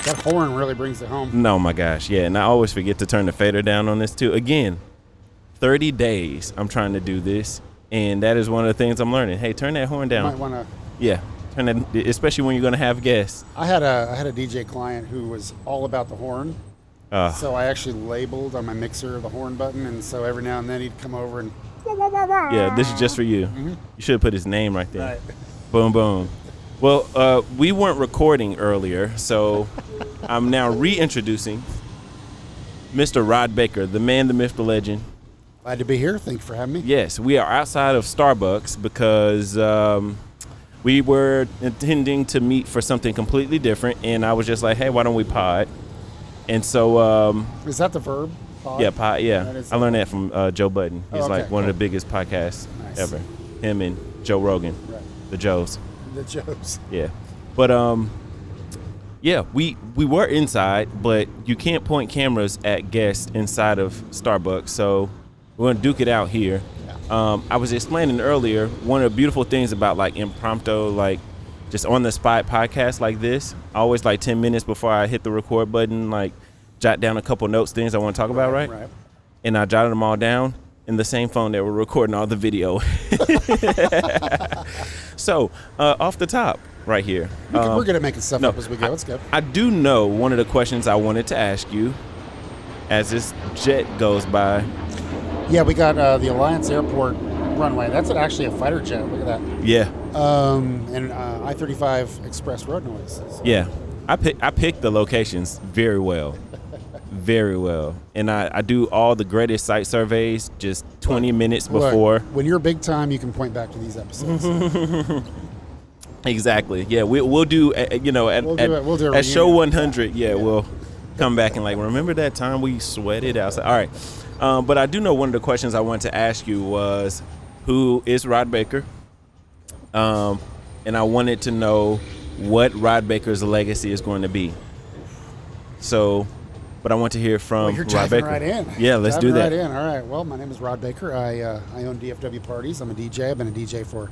That horn really brings it home. No, my gosh, yeah, and I always forget to turn the fader down on this too. Again, 30 days I'm trying to do this, and that is one of the things I'm learning. Hey, turn that horn down. You might want to. Yeah, turn that, especially when you're going to have guests. I had a DJ client who was all about the horn. So I actually labeled on my mixer the horn button, and so every now and then he'd come over and. Yeah, this is just for you. Mm-hmm. You should have put his name right there. Right. Boom, boom. Well, we weren't recording earlier, so I'm now reintroducing Mr. Rod Baker, the man, the myth, the legend. Glad to be here. Thank you for having me. Yes, we are outside of Starbucks because we were intending to meet for something completely different, and I was just like, hey, why don't we pod? And so... Is that the verb? Pod? Yeah, pod, yeah. I learned that from Joe Budden. He's okay, like one of the biggest podcasts ever. Him and Joe Rogan, the Joes. The Joes. Yeah. But, yeah, we were inside, but you can't point cameras at guests inside of Starbucks, so we're going to duke it out here. Yeah. I was explaining earlier, one of the beautiful things about, like, impromptu, like, just on-the-spot podcasts like this, I always, like, 10 minutes before I hit the record button, like, jot down a couple notes, things I want to talk about, right? Right. And I jotted them all down in the same phone that we're recording all the video. So, off the top, right here. We're good at making stuff up as we go. Let's go. I do know one of the questions I wanted to ask you as this jet goes by. Yeah, we got the Alliance Airport runway. That's actually a fighter jet. Look at that. Yeah. And I-35 Express road noises. Yeah. I picked the locations very well. Very well. And I do all the greatest site surveys just 20 minutes before. Look, when you're big time, you can point back to these episodes. Exactly. Yeah, we'll do, at show 100, we'll come back and, like, remember that time we sweated outside? All right. But I do know one of the questions I wanted to ask you was, who is Rod Baker? And I wanted to know what Rod Baker's legacy is going to be. So, but I want to hear from you're Rod Baker. Right in. Yeah, let's do that. Right in. All right. Well, my name is Rod Baker. I own DFW Parties. I'm a DJ. I've been a DJ for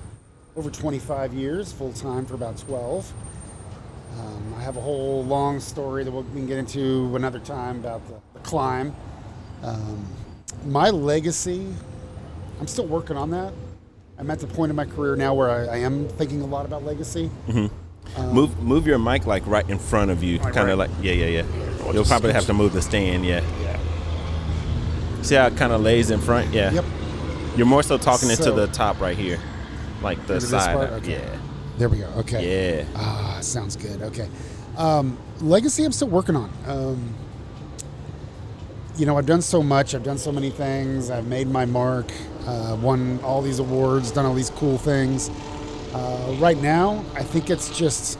over 25 years, full time for about 12. I have a whole long story that we can get into another time about the climb. My legacy, I'm still working on that. I'm at the point in my career now where I am thinking a lot about legacy. Mm-hmm. Move your mic like right in front of you, kind of like yeah. You'll probably have to move the stand, yeah. See how it kind of lays in front, yeah. Yep. You're more so talking into the top right here, like the side. Okay. Yeah. There we go. Okay. Yeah. Sounds good. Okay. Legacy, I'm still working on. I've done so much. I've done so many things. I've made my mark. Won all these awards. Done all these cool things. Right now, I think it's just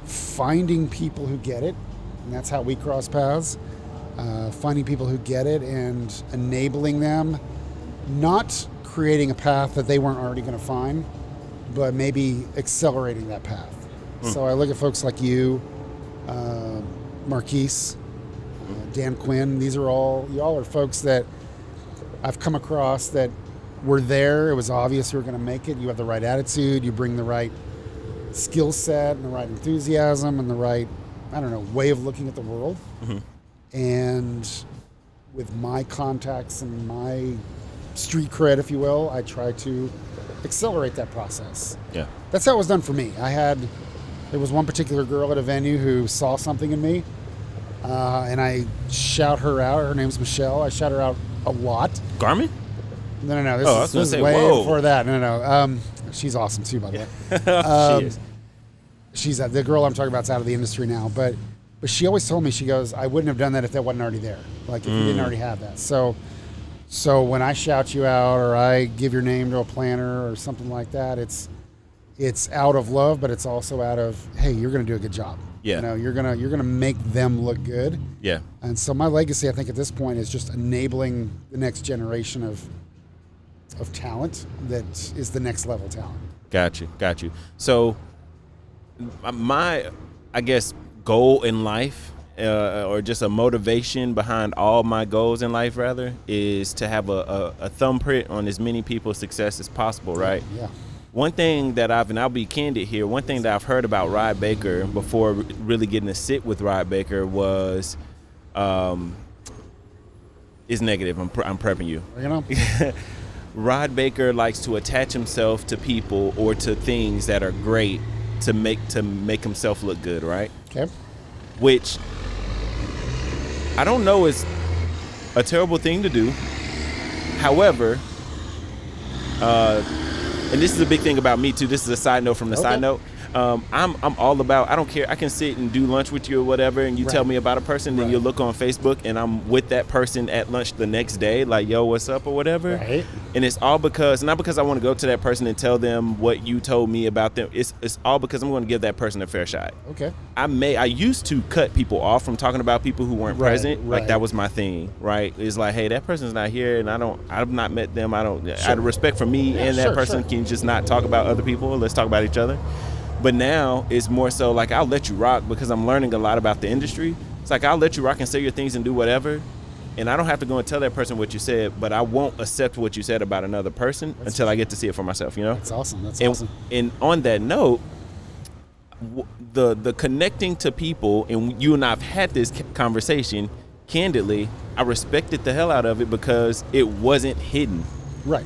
finding people who get it, and that's how we cross paths. Finding people who get it and enabling them, not creating a path that they weren't already going to find, but maybe accelerating that path. So I look at folks like you, Marquise, Dan Quinn. Y'all are folks that I've come across that were there. It was obvious you were going to make it. You have the right attitude. You bring the right skill set and the right enthusiasm and the right, way of looking at the world. Mm-hmm. And with my contacts and my street cred, if you will, I try to accelerate that process. Yeah. That's how it was done for me. There was one particular girl at a venue who saw something in me, and I shout her out. Her name's Michelle. I shout her out a lot. Garmin? No. This is way before that. No. She's awesome too, by the way. She is. She's the girl I'm talking about. Is out of the industry now, but she always told me, she goes, I wouldn't have done that if that wasn't already there. Like if you didn't already have that. So when I shout you out or I give your name to a planner or something like that, it's out of love, but it's also out of, hey, you're going to do a good job. Yeah. You're gonna make them look good. Yeah. And so my legacy, I think, at this point is just enabling the next generation of talent that is the next level talent. Got you. So my, I guess, goal in life, or just a motivation behind all my goals in life, rather, is to have a thumbprint on as many people's success as possible, right? Yeah. One thing that and I'll be candid here, one thing that I've heard about Rod Baker before really getting to sit with Rod Baker was, is negative. I'm prepping you. You know? Rod Baker likes to attach himself to people or to things that are great to make himself look good, right? Okay. Which I don't know is a terrible thing to do. However, and this is a big thing about me too. This is a side note from the side note. I'm all about, I don't care. I can sit and do lunch with you or whatever, and you tell me about a person, then you look on Facebook and I'm with that person at lunch the next day, like, yo, what's up or whatever. Right. And it's all because, not because I want to go to that person and tell them what you told me about them. It's all because I'm going to give that person a fair shot. Okay. I used to cut people off from talking about people who weren't present. Like that was my thing, right? It's like, hey, that person's not here and I've not met them. Out of respect for me and that person, can you just not talk about other people? Let's talk about each other. But now it's more so like, I'll let you rock because I'm learning a lot about the industry. It's like, I'll let you rock and say your things and do whatever. And I don't have to go and tell that person what you said, but I won't accept what you said about another person until I get to see it for myself, you know? That's awesome. That's awesome. And on that note, the connecting to people, and you and I have had this conversation, candidly, I respected the hell out of it because it wasn't hidden. Right.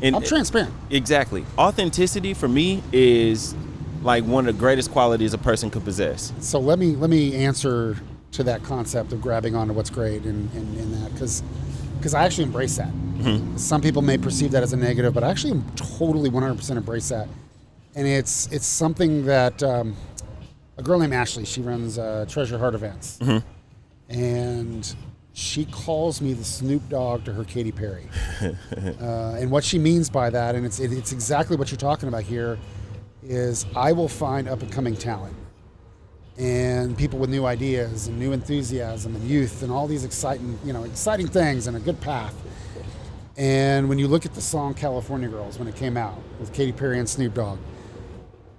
And I'm transparent. Exactly. Authenticity for me is like one of the greatest qualities a person could possess. So let me answer to that concept of grabbing onto what's great and that, because I actually embrace that. Mm-hmm. Some people may perceive that as a negative, but I actually totally 100% embrace that. And it's something that a girl named Ashley, she runs Treasure Heart Events. Mm-hmm. And she calls me the Snoop Dogg to her Katy Perry. And what she means by that, and it's exactly what you're talking about here, is I will find up-and-coming talent and people with new ideas and new enthusiasm and youth and all these exciting things and a good path. And when you look at the song California Girls, when it came out with Katy Perry and Snoop Dogg,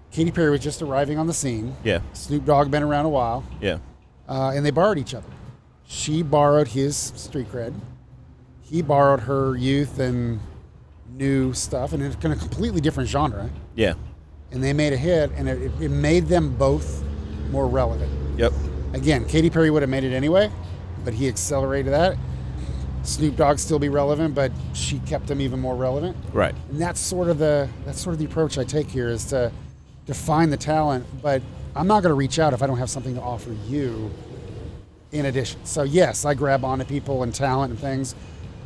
Katy Perry was just arriving on the scene. Yeah. Snoop Dogg been around a while. Yeah. And they borrowed each other. She borrowed his street cred. He borrowed her youth and new stuff, and it's in a completely different genre. Yeah. And they made a hit, and it made them both more relevant. Yep. Again, Katy Perry would have made it anyway, but he accelerated that. Snoop Dogg still be relevant, but she kept him even more relevant. Right. And that's sort of the approach I take here, is to find the talent, but I'm not going to reach out if I don't have something to offer you in addition. So yes, I grab onto people and talent and things,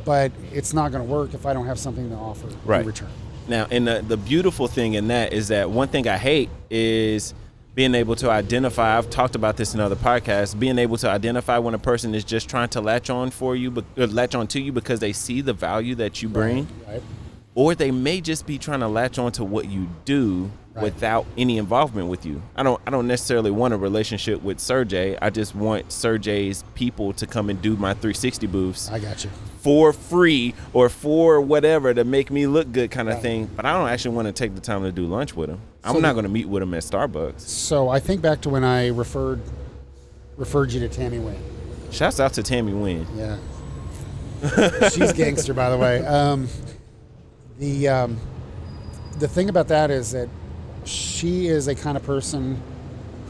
but it's not going to work if I don't have something to offer in return. Now, and the beautiful thing in that is that one thing I hate is being able to identify, I've talked about this in other podcasts, being able to identify when a person is just trying to latch on to you because they see the value that you bring. Right. Or they may just be trying to latch on to what you do without any involvement with you. I don't necessarily want a relationship with Sergey. I just want Sergey's people to come and do my 360 booths. I got you. For free or for whatever to make me look good kind of thing. But I don't actually want to take the time to do lunch with him. I'm not going to meet with him at Starbucks. So I think back to when I referred you to Tammy Wynn. Shouts out to Tammy Wynn. Yeah. She's gangster, by the way. The thing about that is that she is a kind of person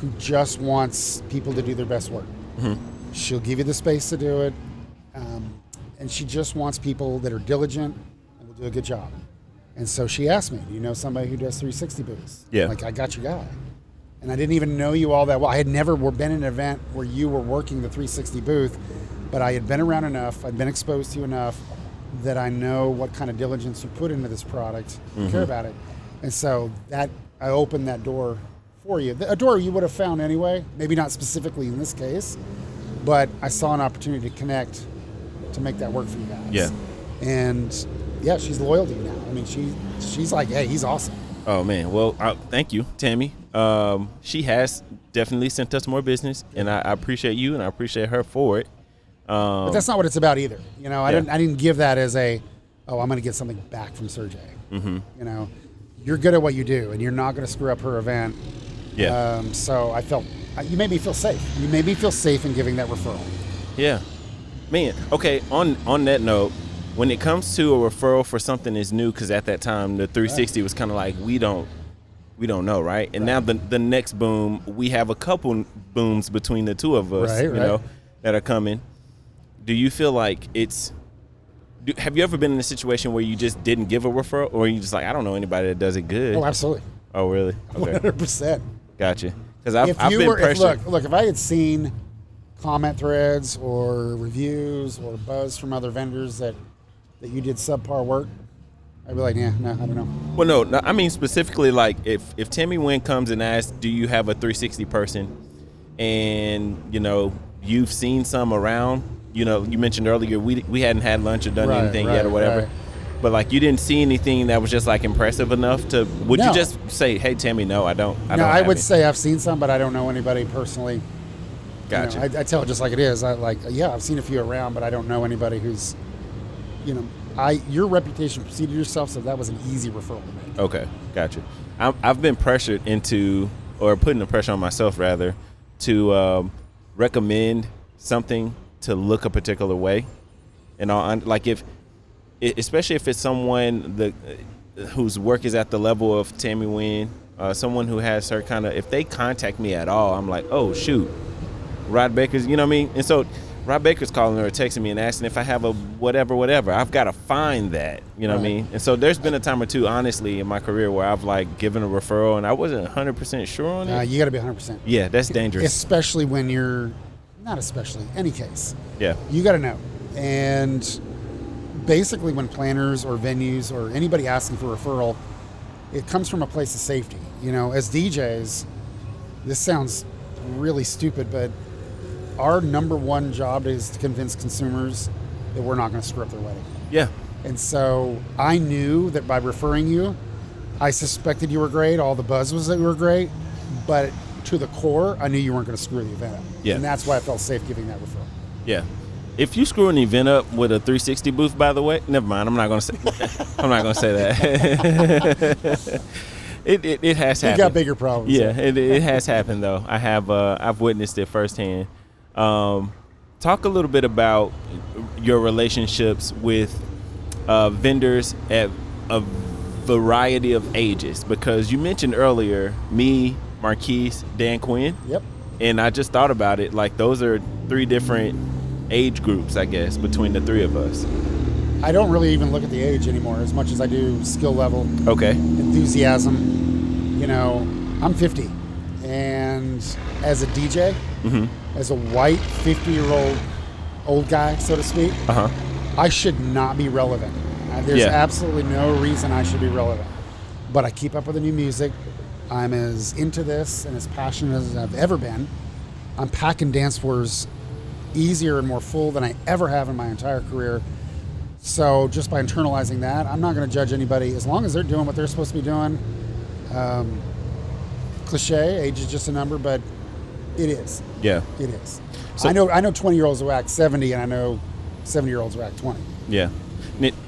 who just wants people to do their best work. Mm-hmm. She'll give you the space to do it. And she just wants people that are diligent and will do a good job. And so she asked me, do you know somebody who does 360 booths? Yeah. Like, I got your guy. And I didn't even know you all that well. I had never been in an event where you were working the 360 booth, but I had been around enough, I'd been exposed to you enough that I know what kind of diligence you put into this product, care about it. And so that I opened that door for you. A door you would have found anyway, maybe not specifically in this case, but I saw an opportunity to connect to make that work for you guys. Yeah. And yeah, she's loyal to you now. I mean, she's like, hey, he's awesome. Oh man, well, thank you, Tammy. She has definitely sent us more business, and I appreciate you, and I appreciate her for it. But that's not what it's about either. You know, I didn't give that as I'm going to get something back from Sergey. Mm-hmm. You know, you're good at what you do, and you're not going to screw up her event. Yeah. So I felt you made me feel safe. You made me feel safe in giving that referral. Yeah. Man, okay, on that note, when it comes to a referral for something that's new, because at that time the 360 was kind of like we don't know, right? And now the next boom, we have a couple booms between the two of us, you know, that are coming. Do you feel like have you ever been in a situation where you just didn't give a referral, or you just like, I don't know anybody that does it good? Oh, absolutely. Oh, really? Okay. 100%. Gotcha. Because I've been pressured. Look, if I had seen comment threads or reviews or buzz from other vendors that you did subpar work, I'd be like, yeah, no, I don't know. Well, no, I mean specifically, like if Tammy Wynn comes and asks, do you have a 360 person, and you know you've seen some around, you know, you mentioned earlier we hadn't had lunch or done anything yet or whatever, but like you didn't see anything that was just like impressive enough to, would you just say, hey Tammy, no, I don't. I would say I've seen some, but I don't know anybody personally. Gotcha. You know, I tell it just like it is. I've seen a few around, but I don't know anybody who's, you know, your reputation preceded yourself, so that was an easy referral to make. Okay, gotcha. I've been pressured into, or putting the pressure on myself rather, to recommend something to look a particular way, and like especially if it's someone whose work is at the level of Tammy Wynn, someone who has her kind of, if they contact me at all, I'm like, oh shoot, Rod Baker's, you know what I mean? And so Rod Baker's calling her or texting me and asking if I have a whatever. I've got to find that, you know what I mean? And so there's been a time or two, honestly, in my career where I've like given a referral and I wasn't 100% sure on it. You got to be 100%. Yeah, that's dangerous. Especially when you're, not especially, any case. Yeah. You got to know. And basically when planners or venues or anybody asking for a referral, it comes from a place of safety. You know, as DJs, this sounds really stupid, but our number one job is to convince consumers that we're not going to screw up their wedding. Yeah. And so I knew that by referring you, I suspected you were great. All the buzz was that you were great. But to the core, I knew you weren't going to screw the event up. Yeah. And that's why I felt safe giving that referral. Yeah. If you screw an event up with a 360 booth, by the way, never mind. I'm not going to say that. It has happened. You got bigger problems. Yeah, it has happened though. I've witnessed it firsthand. Talk a little bit about your relationships with vendors at a variety of ages, because you mentioned earlier me, Marquise, Dan Quinn. Yep. And I just thought about it, like those are three different age groups, I guess, between the three of us. I don't really even look at the age anymore as much as I do skill level. Okay. Enthusiasm. You know, I'm 50. And as a DJ, as a white 50-year-old old guy, so to speak, I should not be relevant. There's absolutely no reason I should be relevant. But I keep up with the new music. I'm as into this and as passionate as I've ever been. I'm packing dance floors easier and more full than I ever have in my entire career. So just by internalizing that, I'm not going to judge anybody as long as they're doing what they're supposed to be doing. Cliche, age is just a number, but it is. Yeah. It is. So, I know 20-year-olds who act 70, and I know 70-year-olds who act 20. Yeah.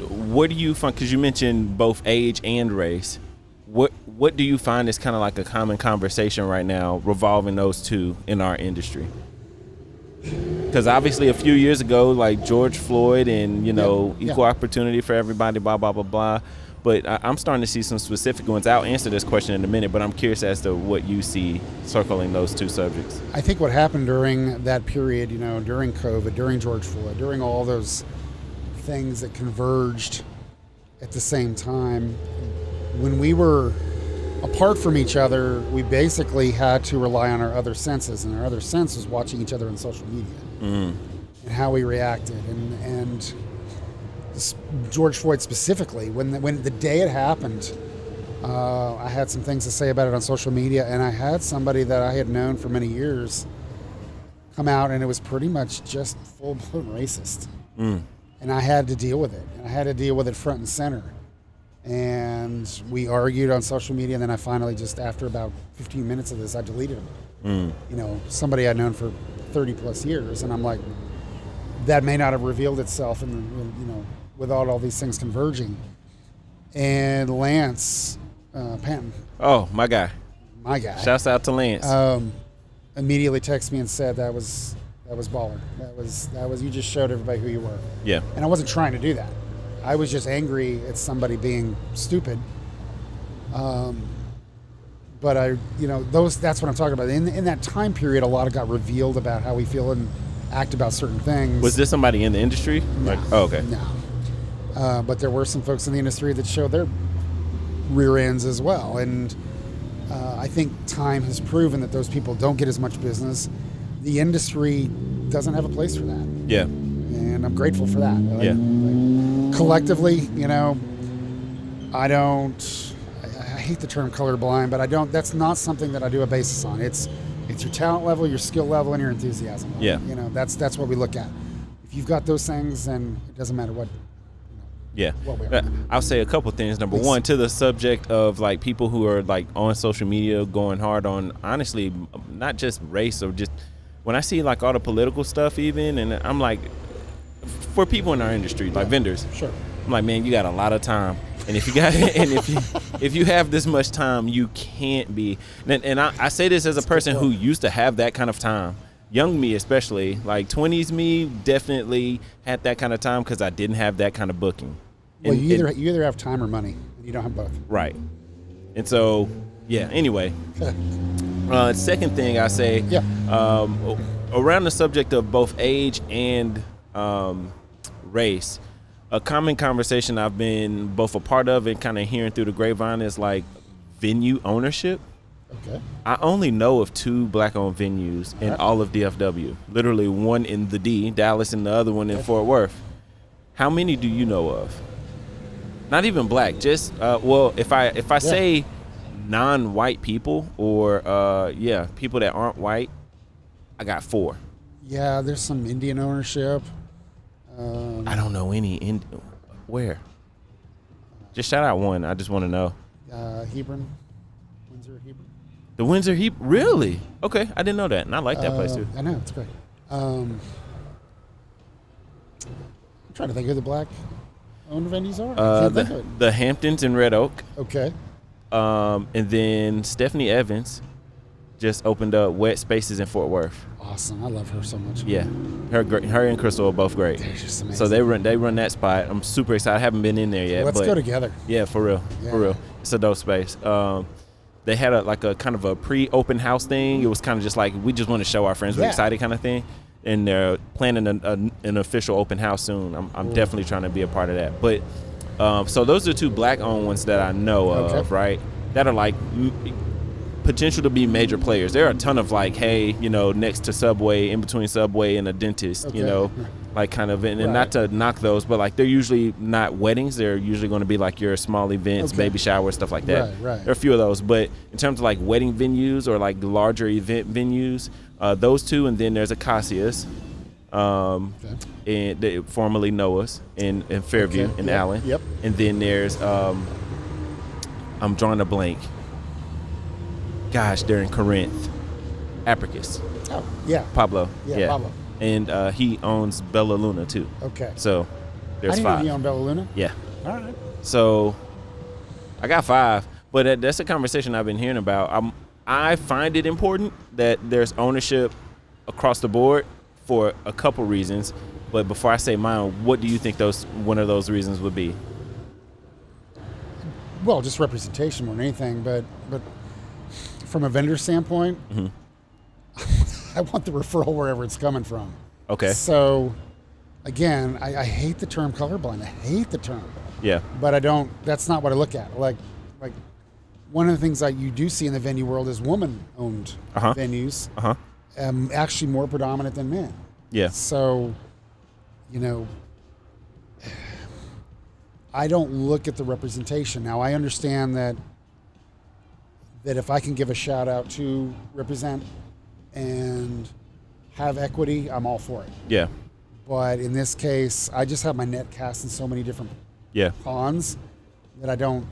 What do you find, because you mentioned both age and race, what do you find is kind of like a common conversation right now revolving those two in our industry? Because obviously a few years ago, like George Floyd and, you know, equal opportunity for everybody, blah, blah, blah, blah. But I'm starting to see some specific ones. I'll answer this question in a minute, but I'm curious as to what you see circling those two subjects. I think what happened during that period, you know, during COVID, during George Floyd, during all those things that converged at the same time, when we were apart from each other, we basically had to rely on our other senses, and our other sense was watching each other on social media and how we reacted. And George Floyd specifically, when the day it happened, I had some things to say about it on social media, and I had somebody that I had known for many years come out, and it was pretty much just full-blown racist. And I had to deal with it, and I had to deal with it front and center. And we argued on social media, and then I finally just, after about 15 minutes of this, I deleted him. You know, somebody I'd known for 30 plus years, and I'm like, that may not have revealed itself, and you know, without all these things converging. And Lance Panton. Oh, my guy. Shouts out to Lance. Immediately texted me and said that was baller. That was you just showed everybody who you were. Yeah. And I wasn't trying to do that. I was just angry at somebody being stupid. But that's what I'm talking about. In that time period, a lot got revealed about how we feel and act about certain things. Was this somebody in the industry? No. Okay. No. But there were some folks in the industry that showed their rear ends as well. And I think time has proven that those people don't get as much business. The industry doesn't have a place for that. Yeah. And I'm grateful for that. Collectively, I hate the term colorblind, but that's not something that I do a basis on. It's your talent level, your skill level, and your enthusiasm level. Yeah. That's what we look at. If you've got those things, then it doesn't matter what. Yeah. What we are. I'll say a couple things. Number one, to the subject of like people who are like on social media going hard on, honestly, not just race or just when I see like all the political stuff even, and I'm like, for people in our industry, like vendors, sure. I'm like, man, you got a lot of time. And if you have this much time, you can't be. And I say this as a person who used to have that kind of time. Young me especially, like 20s me definitely had that kind of time because I didn't have that kind of booking. Well, you either have time or money, and you don't have both. Right. And so, yeah, anyway. Second thing I say, around the subject of both age and race, a common conversation I've been both a part of and kind of hearing through the grapevine is like venue ownership. Okay. I only know of 2 black-owned venues in all of DFW. Literally one in the D, Dallas, and the other one in Fort Worth. How many do you know of? Not even black. Just if I say non-white people or people that aren't white, I got 4. Yeah, there's some Indian ownership. I don't know any where. Just shout out one. I just want to know. Hebron, Windsor Hebron. The Windsor Hebron, really? Okay, I didn't know that, and I like that place too. I know, it's great. I'm trying to think who the black-owned venues are. The Hamptons in Red Oak. Okay. And then Stephanie Evans just opened up Wet Spaces in Fort Worth. Awesome. I love her so much. Yeah. Her and Crystal are both great. They're just amazing. So they run that spot. I'm super excited. I haven't been in there yet. Let's go together. Yeah, for real. Yeah. For real. It's a dope space. They had a kind of a pre-open house thing. It was kind of just like, we just want to show our friends we're excited kind of thing. And they're planning an official open house soon. I'm definitely trying to be a part of that. But so those are 2 black-owned ones that I know of, right? That are like potential to be major players. There are a ton of like, hey, next to Subway, in between Subway and a dentist, like kind of, and not to knock those, but like they're usually not weddings. They're usually going to be like your small events, baby showers, stuff like that. Right. There are a few of those, but in terms of like wedding venues or like larger event venues, those 2, and then there's Acacias, and they formerly Noah's in Fairview in Allen. Yep. And then there's I'm drawing a blank. Gosh, they're in Corinth. Apricus. Oh, yeah. Pablo. Yeah, Pablo. And he owns Bella Luna, too. Okay. So there's 5. I didn't know he owned Bella Luna? Yeah. All right. So I got 5, but that's a conversation I've been hearing about. I find it important that there's ownership across the board for a couple reasons. But before I say mine, what do you think one of those reasons would be? Well, just representation more than anything, but from a vendor standpoint, I want the referral wherever it's coming from. Okay. So, again, I hate the term colorblind. I hate the term. Yeah. But that's not what I look at. Like one of the things that you do see in the venue world is woman-owned venues. Actually more predominant than men. Yeah. So, I don't look at the representation. Now, I understand that if I can give a shout out to represent and have equity, I'm all for it. Yeah. But in this case, I just have my net cast in so many different ponds that I don't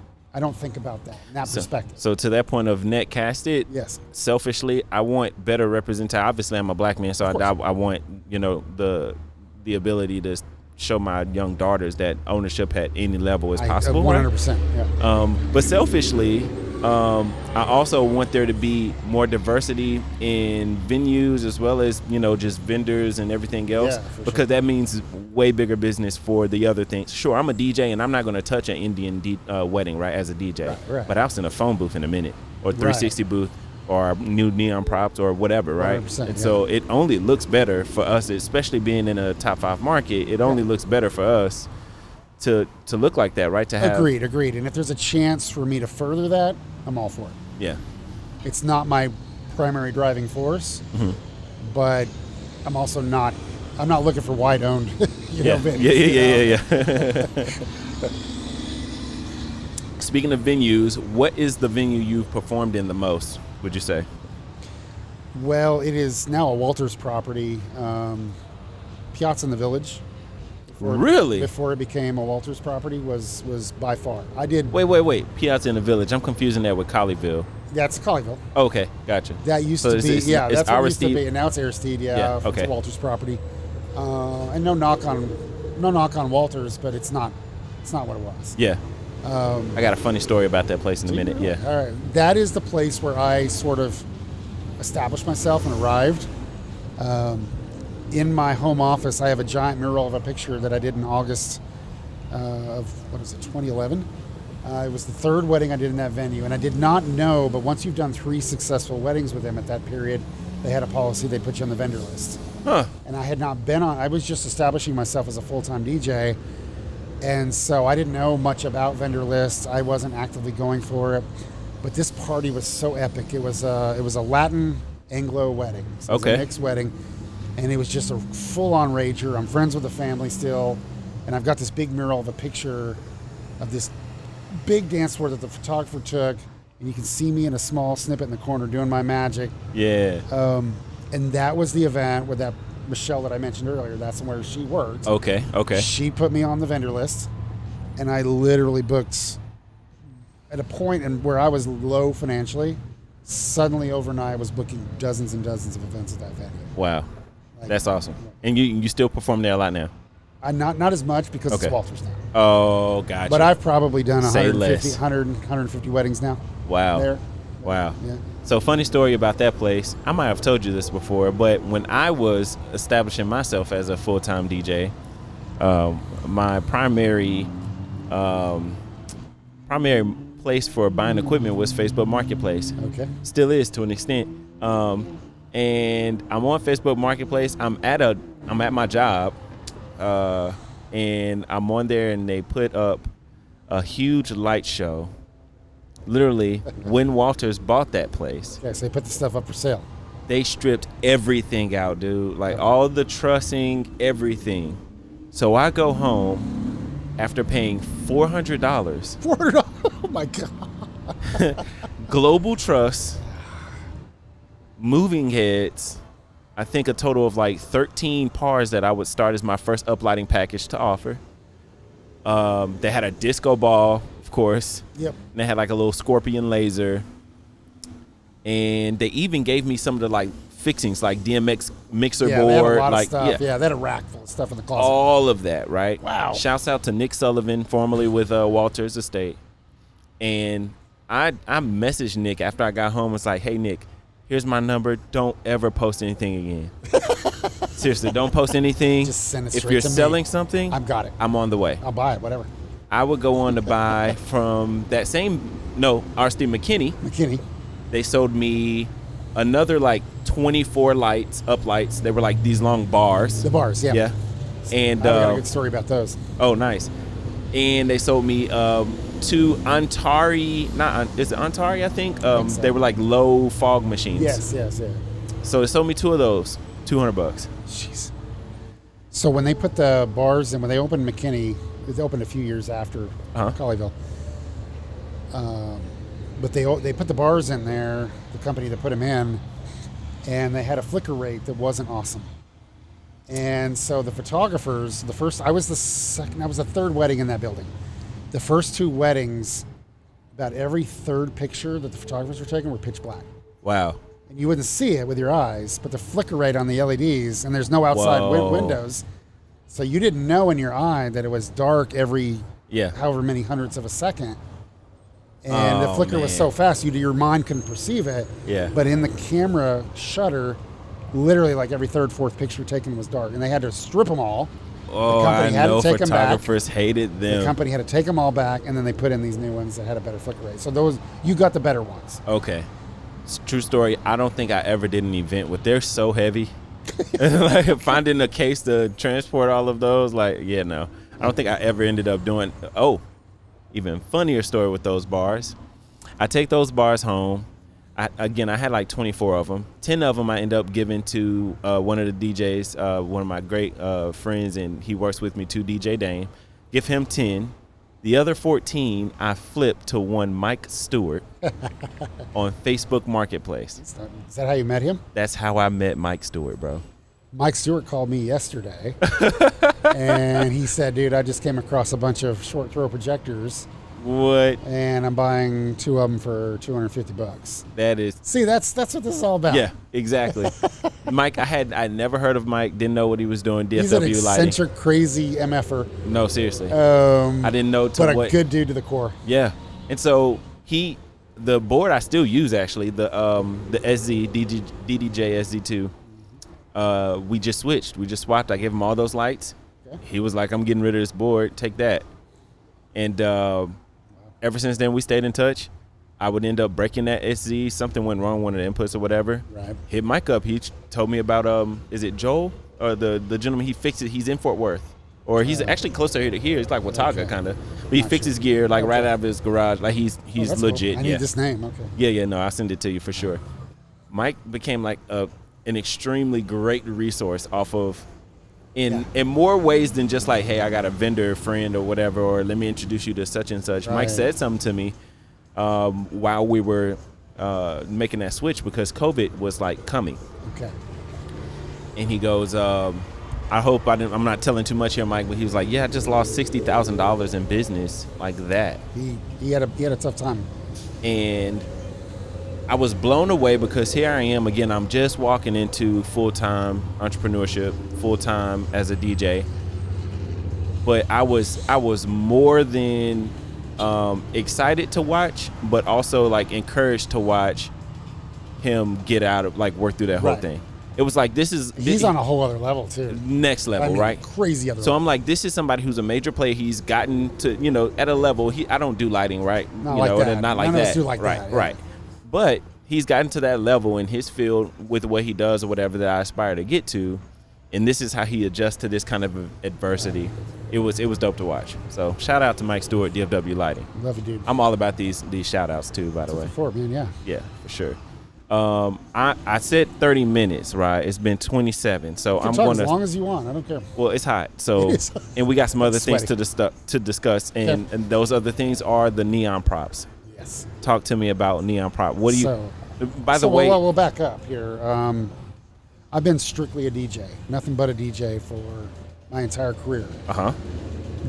think about that in that perspective. So to that point of net casted, yes. Selfishly, I want better representation. Obviously, I'm a black man, so I want the ability to show my young daughters that ownership at any level is possible. 100%. Yeah. But selfishly, I also want there to be more diversity in venues as well as, just vendors and everything else, because that means way bigger business for the other things. Sure, I'm a DJ and I'm not going to touch an Indian wedding, right, as a DJ. Right. But I'll send a phone booth in a minute, or 360 booth, or new neon props, or whatever, right? And so it only looks better for us, especially being in a top 5 market. It only looks better for us to look like that, right? To have agreed. And if there's a chance for me to further that, I'm all for it. Yeah. It's not my primary driving force, but I'm also not. I'm not looking for wide-owned. Yeah. Speaking of venues, what is the venue you've performed in the most, would you say? Well, it is now a Walters property, Piazza in the Village. Before it became a Walters property was by far. I did. Wait. Piazza in the Village. I'm confusing that with Colleyville. That's Colleyville. Okay, gotcha. That used to be. That's what it used to be. And now it's Aristide. Yeah. Okay. It's a Walters property. And no knock on Walters, but it's not what it was. Yeah. I got a funny story about that place in a minute. Yeah. All right. That is the place where I sort of established myself and arrived. In my home office, I have a giant mural of a picture that I did in August of 2011. It was the 3rd wedding I did in that venue, and I did not know, but once you've done 3 successful weddings with them at that period, they had a policy they'd put you on the vendor list. Huh. And I had not been on. I was just establishing myself as a full-time DJ, and so I didn't know much about vendor lists. I wasn't actively going for it, but this party was so epic. It was a Latin Anglo wedding. So it was a mixed wedding. And it was just a full-on rager. I'm friends with the family still, and I've got this big mural of a picture of this big dance floor that the photographer took, and you can see me in a small snippet in the corner doing my magic. Yeah. And that was the event with that Michelle that I mentioned earlier. That's where she worked. Okay. She put me on the vendor list, and I literally booked at a point where I was low financially. Suddenly, overnight, I was booking dozens and dozens of events at that venue. Wow. That's awesome. And you still perform there a lot now? Not as much because it's Walters now. Oh, gotcha. But I've probably done 150 weddings now. Wow. There. Wow. Yeah. So funny story about that place. I might have told you this before, but when I was establishing myself as a full-time DJ, my primary place for buying equipment was Facebook Marketplace. Okay. Still is to an extent. And I'm on Facebook Marketplace. I'm at my job, and I'm on there, and they put up a huge light show. Literally, when Walters bought that place. Okay, so they put the stuff up for sale. They stripped everything out, dude. Like all the trussing, everything. So I go home after paying $400. $400? Oh my God. Global Truss. Moving heads, I think a total of like 13 pars that I would start as my first uplighting package to offer. They had a disco ball, of course. Yep. And they had like a little scorpion laser. And they even gave me some of the like fixings, like DMX mixer board. They had a lot of stuff. Yeah, they had a rack full of stuff in the closet. All of that, right? Wow. Shouts out to Nick Sullivan, formerly with Walters Estate. And I messaged Nick after I got home. It's like, hey, Nick, here's my number. Don't ever post anything again. Seriously, don't post anything. Just send it straight If you're to me. selling something, I've got it. I'm on the way. I'll buy it, whatever. I would go on to buy from that same, R.C. McKinney. They sold me another like 24 uplights. They were like these long bars. The bars, yeah. Yeah. And I got a good story about those. Oh, nice. And they sold me two Antari, is it Antari, I think? So. They were like low fog machines. Yes. So they sold me 2 of those, $200. Jeez. So when they put the bars in, when they opened McKinney, it opened a few years after Colleyville. But they put the bars in there, the company that put them in, and they had a flicker rate that wasn't awesome. And so the photographers, I was the 3rd wedding in that building. The first 2 weddings, about every 3rd picture that the photographers were taking were pitch black. Wow. And you wouldn't see it with your eyes, but the flicker rate on the LEDs, and there's no outside windows, so you didn't know in your eye that it was dark every however many hundredths of a second. And the flicker was so fast, your mind couldn't perceive it. Yeah. But in the camera shutter, literally like every third, fourth picture taken was dark. And they had to strip them all. Oh, I know photographers hated them. The company had to take them all back, and then they put in these new ones that had a better flicker rate. So those, you got the better ones. Okay. True story. I don't think I ever did an event with. They're so heavy. Like finding a case to transport all of those. Like, yeah, no. I don't think I ever ended up doing. Oh, even funnier story with those bars. I take those bars home. I had like 24 of them. 10 of them I end up giving to one of the DJs, one of my great friends, and he works with me too, DJ Dame. Give him 10. The other 14 I flipped to one Mike Stewart on Facebook Marketplace. Is that how you met him? That's how I met Mike Stewart, bro. Mike Stewart called me yesterday, and he said, dude, I just came across a bunch of short throw projectors. What? And I'm buying 2 of them for $250. That is. See, that's what this is all about. Yeah, exactly. Mike, I'd never heard of Mike. Didn't know what he was doing. DFW He's an lighting. eccentric, crazy MFer. No, seriously. I didn't know. But a good dude to the core. Yeah, and so the board I still use actually, the SZ DDJ SZ2. We just switched. We just swapped. I gave him all those lights. Okay. He was like, "I'm getting rid of this board. Take that." And ever since then, we stayed in touch. I would end up breaking that SZ. Something went wrong, one of the inputs or whatever. Right. Hit Mike up. He told me about, is it Joel? Or the gentleman, he fixed it. He's in Fort Worth. Or he's actually closer here to here. It's like Watauga, kind of. But he fixes gear, like, right out of his garage. Like, he's legit. Cool. I need this name. Okay. Yeah, no, I'll send it to you for sure. Mike became, like, an extremely great resource off of, in more ways than just like, hey, I got a vendor friend or whatever, or let me introduce you to such and such. Right. Mike said something to me while we were making that switch, because COVID was like coming. Okay. And he goes, I hope I'm not telling too much here, Mike, but he was like, yeah, I just lost $60,000 in business like that. He had a tough time. And I was blown away, because here I am again. I'm just walking into full-time entrepreneurship, full-time as a DJ. But I was more than excited to watch, but also like encouraged to watch him get out of, like, work through that whole thing. It was like, he's on a whole other level too. Next level, right? Crazy other So level. I'm like, this is somebody who's a major player. He's gotten to, at a level. I don't do lighting, right? Not like that. Not like None that. of us do like right, that. Yeah. Right. But he's gotten to that level in his field with what he does or whatever that I aspire to get to, and this is how he adjusts to this kind of adversity. It was dope to watch. So shout out to Mike Stewart, DFW Lighting. Love you, dude. I'm all about these shout outs too, by the way. Before, man, yeah. Yeah, for sure. I said 30 minutes, right? It's been 27, so I'm going to, as long as you want. I don't care. Well, it's hot, so and we got some other things to discuss, and those other things are the neon props. Yes. Talk to me about neon prop. What do you? By the way, we'll back up here. I've been strictly a DJ, nothing but a DJ for my entire career.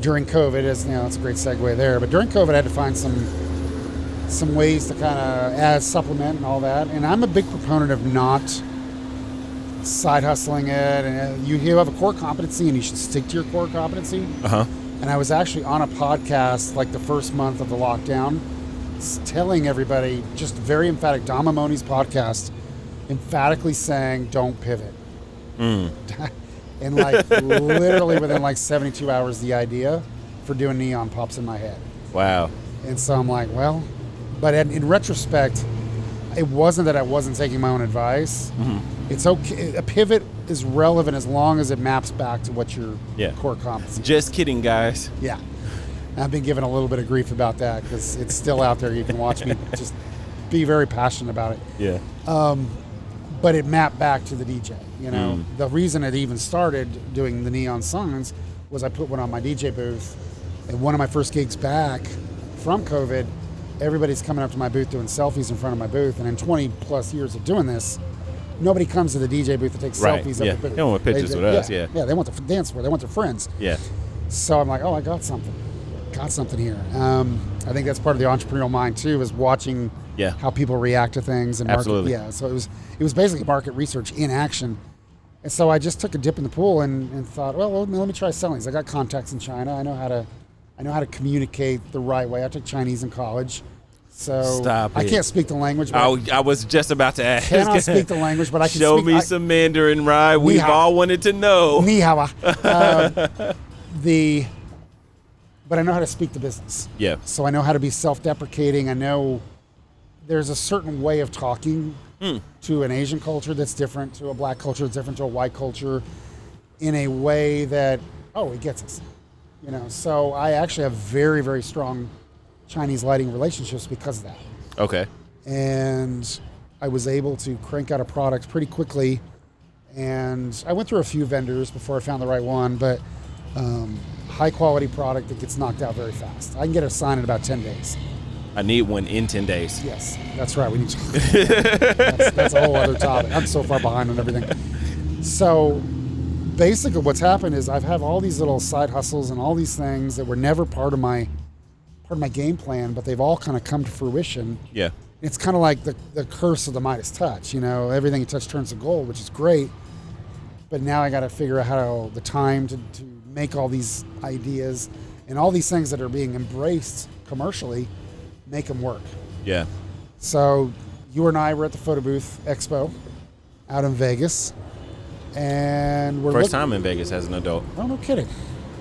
During COVID, it's a great segue there. But during COVID, I had to find some ways to kind of add supplement and all that. And I'm a big proponent of not side hustling it. And you have a core competency, and you should stick to your core competency. And I was actually on a podcast like the first month of the lockdown, telling everybody, just very emphatic, Dom Amoni's podcast, emphatically saying, don't pivot. And like literally within like 72 hours, the idea for doing neon pops in my head. Wow. And so I'm like, well, but in retrospect, it wasn't that I wasn't taking my own advice. It's okay. A pivot is relevant as long as it maps back to what your core competency is. Just kidding, guys. Yeah. I've been given a little bit of grief about that, because it's still out there. You can watch me just be very passionate about it. Yeah. But it mapped back to the DJ. The reason it even started doing the neon signs was I put one on my DJ booth, and one of my first gigs back from COVID, everybody's coming up to my booth doing selfies in front of my booth. And in 20 plus years of doing this, nobody comes to the DJ booth to take selfies of the booth. They don't want pictures with us. Yeah, they want to dance with. They want their friends. Yeah. So I'm like, oh, I got something here. I think that's part of the entrepreneurial mind too, is watching how people react to things and market. Absolutely. Yeah. So it was basically market research in action. And so I just took a dip in the pool and thought, well, let me try selling these. I got contacts in China. I know how to communicate the right way. I took Chinese in college. So Stop I it. can't speak the language. But I was just about to ask. Cannot speak the language, but I can show speak, me some Mandarin, right? We've all wanted to know. Ni hao. But I know how to speak the business. Yeah. So I know how to be self-deprecating. I know there's a certain way of talking to an Asian culture that's different, to a black culture that's different, to a white culture, in a way that, it gets us. So I actually have very, very strong Chinese lighting relationships because of that. Okay. And I was able to crank out a product pretty quickly. And I went through a few vendors before I found the right one, but high quality product that gets knocked out very fast. I can get a sign in about 10 days. I need one in 10 days. Yes, that's right. We need to. That's a whole other topic. I'm so far behind on everything. So basically what's happened is I've had all these little side hustles and all these things that were never part of my game plan, but they've all kind of come to fruition. Yeah. It's kind of like the curse of the Midas touch. Everything you touch turns to gold, which is great. But now I got to figure out the time to make all these ideas and all these things that are being embraced commercially, make them work. Yeah. So you and I were at the Photo Booth Expo out in Vegas, and we're first time in Vegas as an adult. Oh, no kidding.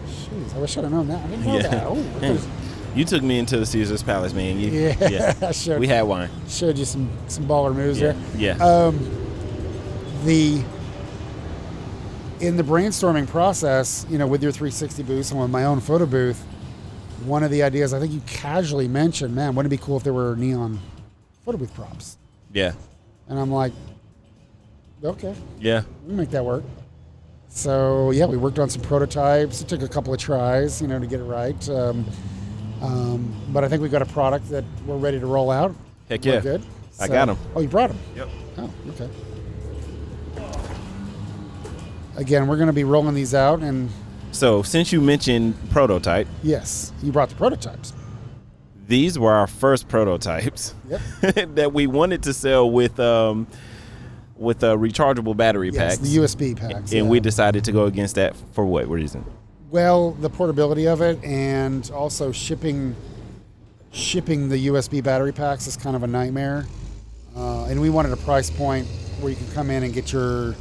Jeez, I wish I'd have known that. I didn't know that. Oh, you took me into the Caesar's Palace, man. Yeah. We had wine. Showed you some baller moves there. Yeah. In the brainstorming process, with your 360 booths and with my own photo booth, one of the ideas I think you casually mentioned, man, wouldn't it be cool if there were neon photo booth props? Yeah. And I'm like, okay. Yeah. We can make that work. So, we worked on some prototypes. It took a couple of tries, to get it right. But I think we've got a product that we're ready to roll out. Heck yeah. We're good. I got them. Oh, you brought them? Yep. Oh, okay. Again, we're going to be rolling these out. And so since you mentioned prototype. Yes, you brought the prototypes. These were our first prototypes. Yep. that we wanted to sell with a rechargeable battery packs. The USB packs. And we decided to go against that for what reason? Well, the portability of it, and also shipping the USB battery packs is kind of a nightmare. And we wanted a price point where you can come in and get your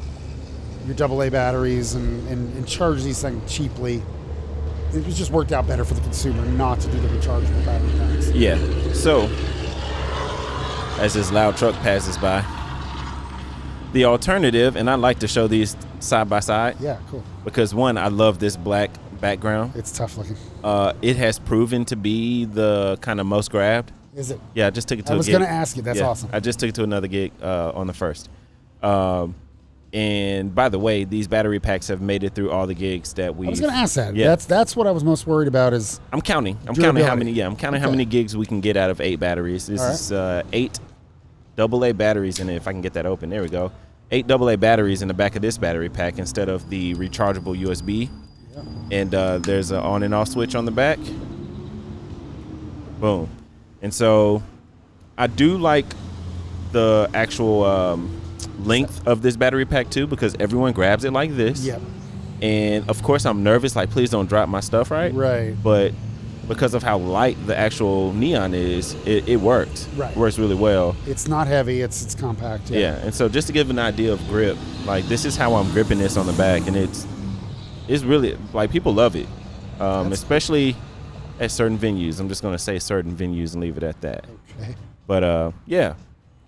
AA batteries and charge these things cheaply. It just worked out better for the consumer not to do the rechargeable battery packs. Yeah. So, as this loud truck passes by, the alternative, and I like to show these side by side. Yeah, cool. Because one, I love this black background. It's tough looking. It has proven to be the kind of most grabbed. Is it? Yeah, I just took it to a gig. I was going to ask you. That's awesome. I just took it to another gig on the first. And by the way, these battery packs have made it through all the gigs that we. I was going to ask that. Yeah. That's what I was most worried about. Is I'm counting how many. Yeah, I'm counting how many gigs we can get out of 8 batteries. This is 8 AA batteries in it. If I can get that open, there we go. 8 AA batteries in the back of this battery pack instead of the rechargeable USB. Yeah. And there's an on and off switch on the back. Boom. And so I do like the actual length of this battery pack too, because everyone grabs it like this. Yep. And of course I'm nervous, like please don't drop my stuff, right? Right. But because of how light the actual neon is, it works. Right. It works really well. It's not heavy, it's compact. Yeah. And so just to give an idea of grip, like this is how I'm gripping this on the back, and it's really, like, people love it. Especially at certain venues. I'm just gonna say certain venues and leave it at that. Okay. But yeah.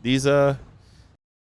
These